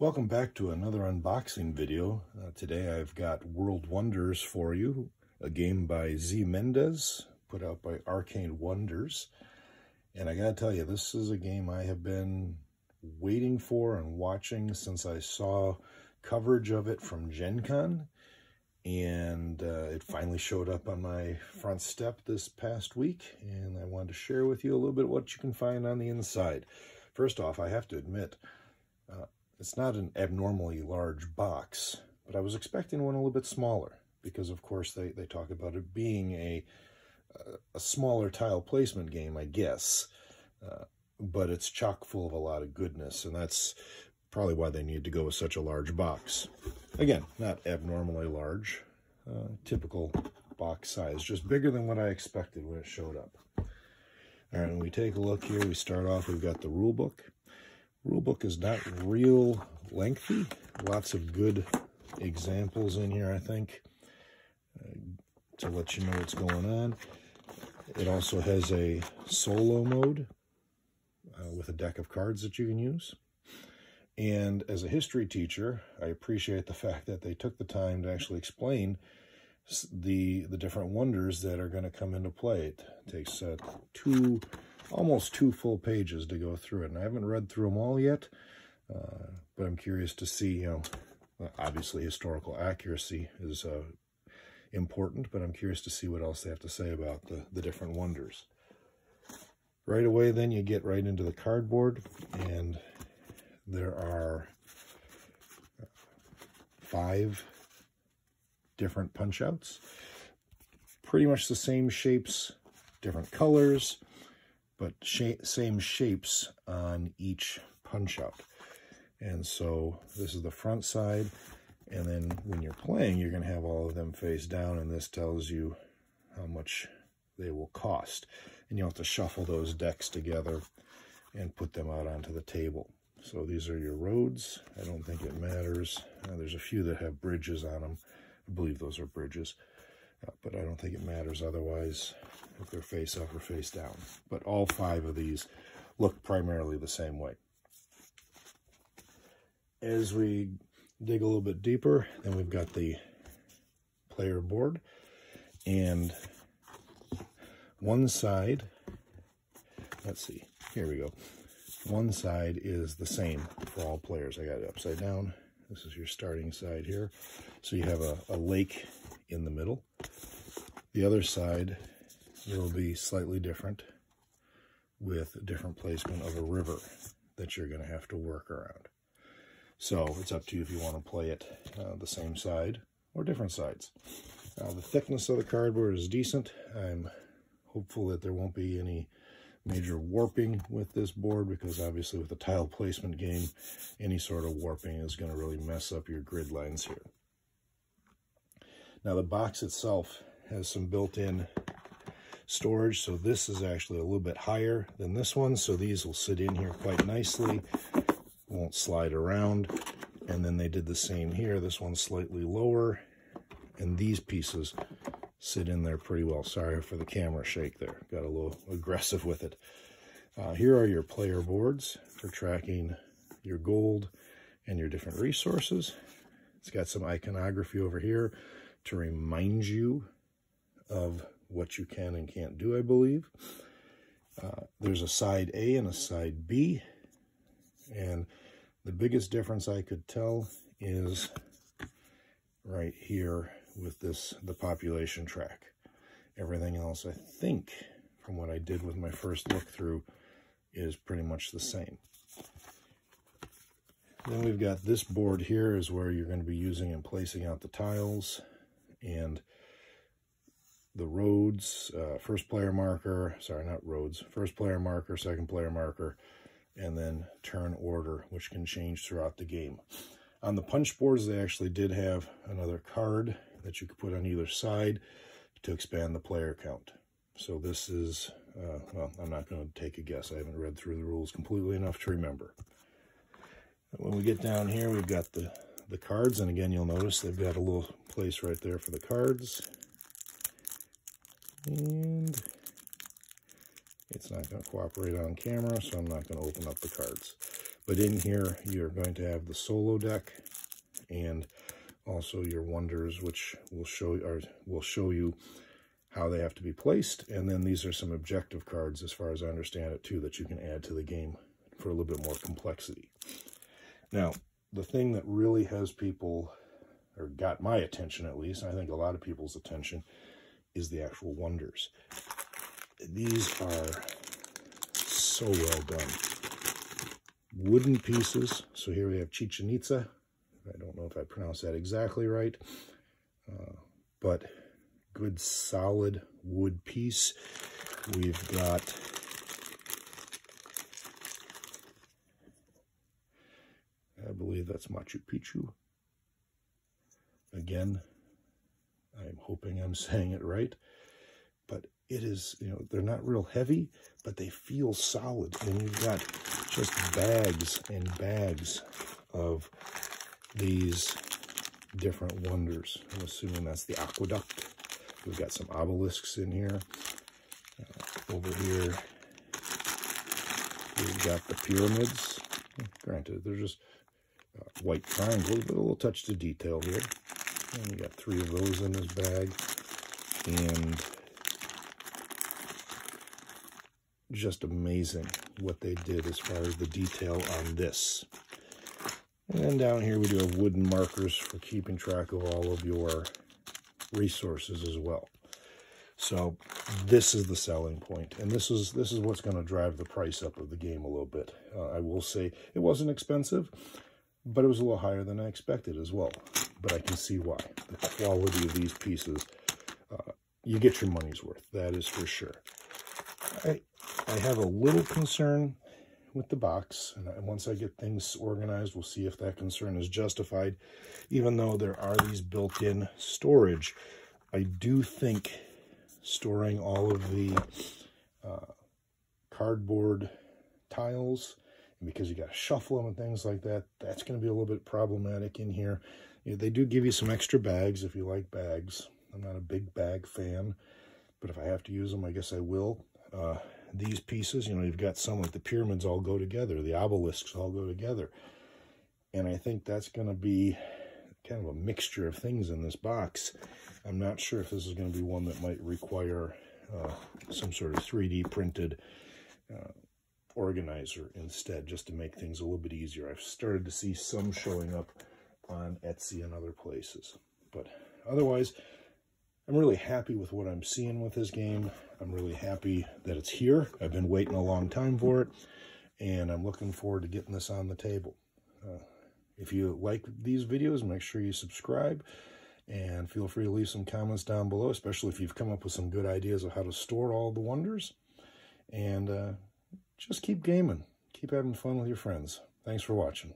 Welcome back to another unboxing video. Today I've got World Wonders for you, a game by Z Mendez, put out by Arcane Wonders. And I gotta tell you, this is a game I have been waiting for and watching since I saw coverage of it from Gen Con. And it finally showed up on my front step this past week, and I wanted to share with you a little bit what you can find on the inside. First off, I have to admit, it's not an abnormally large box, but I was expecting one a little bit smaller because, of course, they talk about it being a smaller tile placement game, I guess. But it's chock full of a lot of goodness, and that's probably why they need to go with such a large box. Again, not abnormally large, typical box size, just bigger than what I expected when it showed up. All right, when we take a look here, we start off, we've got the rule book. Rule book is not real lengthy. Lots of good examples in here, I think, to let you know what's going on. It also has a solo mode with a deck of cards that you can use. And as a history teacher, I appreciate the fact that they took the time to actually explain the different wonders that are going to come into play. It takes almost two full pages to go through it, and I haven't read through them all yet, but I'm curious to see, obviously historical accuracy is important, but I'm curious to see what else they have to say about the different wonders. Right away, then, you get right into the cardboard, and there are 5 different punch-outs. Pretty much the same shapes, different colors, but same shapes on each punch-out. And so this is the front side, and then when you're playing, you're going to have all of them face down, and this tells you how much they will cost. And you'll have to shuffle those decks together and put them out onto the table. So these are your roads. I don't think it matters. There's a few that have bridges on them. I believe those are bridges, but I don't think it matters otherwise if they're face up or face down. But all 5 of these look primarily the same way. As we dig a little bit deeper, then we've got the player board, and one side, let's see, here we go. One side is the same for all players. I got it upside down. This is your starting side here. So you have a lake in the middle. The other side will be slightly different, with a different placement of a river that you're going to have to work around. So it's up to you if you want to play it the same side or different sides. The thickness of the cardboard is decent. I'm hopeful that there won't be any major warping with this board, because obviously with a tile placement game, any sort of warping is going to really mess up your grid lines here. Now the box itself has some built-in storage, so this is actually a little bit higher than this one, so these will sit in here quite nicely, won't slide around. And then they did the same here. This one's slightly lower, and these pieces sit in there pretty well. Sorry for the camera shake there. Got a little aggressive with it. Here are your player boards for tracking your gold and your different resources. It's got some iconography over here to remind you of what you can and can't do, I believe. There's a side A and a side B, and the biggest difference I could tell is right here with the population track. Everything else, I think, from what I did with my first look through, is pretty much the same. Then we've got this board here is where you're going to be using and placing out the tiles and the roads, first player marker, sorry, not roads, first player marker, second player marker, and then turn order, which can change throughout the game. On the punch boards, they actually did have another card that you could put on either side to expand the player count. So this is, well, I'm not going to take a guess. I haven't read through the rules completely enough to remember. When we get down here, we've got the cards, and again, you'll notice they've got a little place right there for the cards. And it's not going to cooperate on camera, so I'm not going to open up the cards. But in here, you're going to have the solo deck and also your wonders, which will show you how they have to be placed. And then these are some objective cards, as far as I understand it, too, that you can add to the game for a little bit more complexity. Now, the thing that really has people, or got my attention at least, and I think a lot of people's attention, is the actual wonders. These are so well done. Wooden pieces. So here we have Chichen Itza. I don't know if I pronounced that exactly right, but good solid wood piece. We've got I believe that's Machu Picchu. Again, I'm hoping I'm saying it right, but it is, you know, they're not real heavy, but they feel solid. And you've got just bags and bags of these different wonders. I'm assuming that's the aqueduct. We've got some obelisks in here. Over here, we've got the pyramids. Granted, they're just white triangles, but a little touch to detail here. And you got 3 of those in this bag. And just amazing what they did as far as the detail on this. And then down here we do have wooden markers for keeping track of all of your resources as well. So this is the selling point, and this is what's going to drive the price up of the game a little bit. I will say it wasn't expensive, but it was a little higher than I expected as well. But I can see why. The quality of these pieces, you get your money's worth. That is for sure. I have a little concern with the box, and once I get things organized, we'll see if that concern is justified. Even though there are these built-in storage, I do think storing all of the cardboard tiles, and because you got to shuffle them and things like that, that's going to be a little bit problematic in here. You know, they do give you some extra bags if you like bags. I'm not a big bag fan, but if I have to use them, I guess I will. These pieces, you know, you've got some like the pyramids all go together, the obelisks all go together. And I think that's going to be kind of a mixture of things in this box. I'm not sure if this is going to be one that might require some sort of 3D printed organizer instead, just to make things a little bit easier. I've started to see some showing up on Etsy and other places. But otherwise, I'm really happy with what I'm seeing with this game. I'm really happy that it's here. I've been waiting a long time for it, and I'm looking forward to getting this on the table. If you like these videos, make sure you subscribe, and feel free to leave some comments down below, especially if you've come up with some good ideas of how to store all the wonders. And just keep gaming. Keep having fun with your friends. Thanks for watching.